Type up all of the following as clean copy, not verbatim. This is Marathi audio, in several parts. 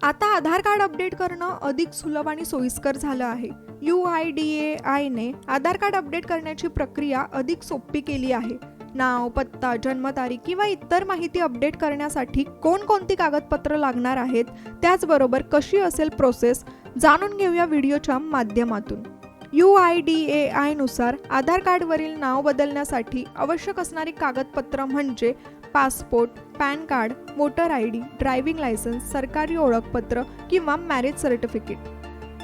आता आधार कार्ड अपडेट करणं अधिक सुलभ आणि सोयीस्कर झालं आहे. UIDAI ने आधार कार्ड अपडेट करण्याची प्रक्रिया अधिक सोपी केली आहे. नाव, पत्ता, जन्मतारीख किंवा इतर माहिती अपडेट करण्यासाठी कोणकोणती कागदपत्र लागणार आहेत, त्याचबरोबर कशी असेल प्रोसेस, जाणून घेऊया व्हिडिओच्या माध्यमातून. UIDAI नुसार आधार कार्डवरील नाव बदलण्यासाठी आवश्यक असणारी कागदपत्र म्हणजे passport, pan card, voter ID, driving licence, सरकारी ओळखपत्र किंवा मॅरेज सर्टिफिकेट.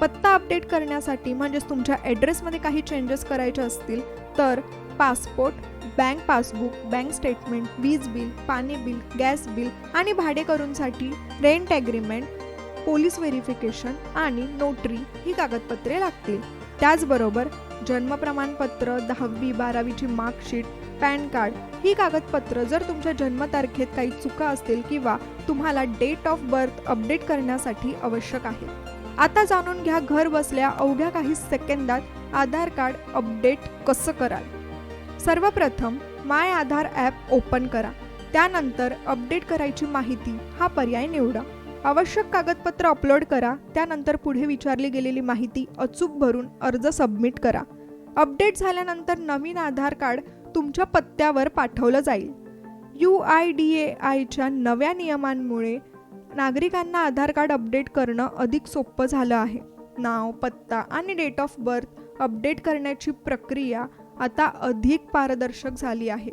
पत्ता अपडेट करण्यासाठी म्हणजेच तुमच्या ॲड्रेसमध्ये काही चेंजेस करायचे असतील तर passport, bank passbook, bank statement, वीज बिल, पाणी बिल, गॅस बिल आणि भाडेकरूंसाठी रेंट ॲग्रीमेंट, पोलीस व्हेरिफिकेशन आणि नोटरी ही कागदपत्रे लागतील. त्याचबरोबर जन्म प्रमाणपत्र, 10वी 12वीची मार्कशीट, पॅन कार्ड ही कागदपत्र जर तुमच्या जन्मतारखेत काही चुका असतील किंवा तुम्हाला डेट ऑफ बर्थ अपडेट करण्यासाठी आवश्यक आहे. आता जाणून घ्या घर बसल्या अवघ्या काही सेकंदात आधार कार्ड अपडेट कसं कराल. सर्वप्रथम माय आधार ॲप ओपन करा. त्यानंतर अपडेट करायची माहिती हा पर्याय निवडा. आवश्यक कागदपत्र अपलोड करा. त्यानंतर पुढे विचारली गेलेली माहिती अचूक भरून अर्ज सबमिट करा. अपडेट झाल्यानंतर नवीन आधार कार्ड तुमच्या पत्त्यावर पाठवलं जाईल. UIDAIच्या नव्या नियमांमुळे नागरिकांना आधार कार्ड अपडेट करणं अधिक सोपं झालं आहे. नाव, पत्ता आणि डेट ऑफ बर्थ अपडेट करण्याची प्रक्रिया आता अधिक पारदर्शक झाली आहे.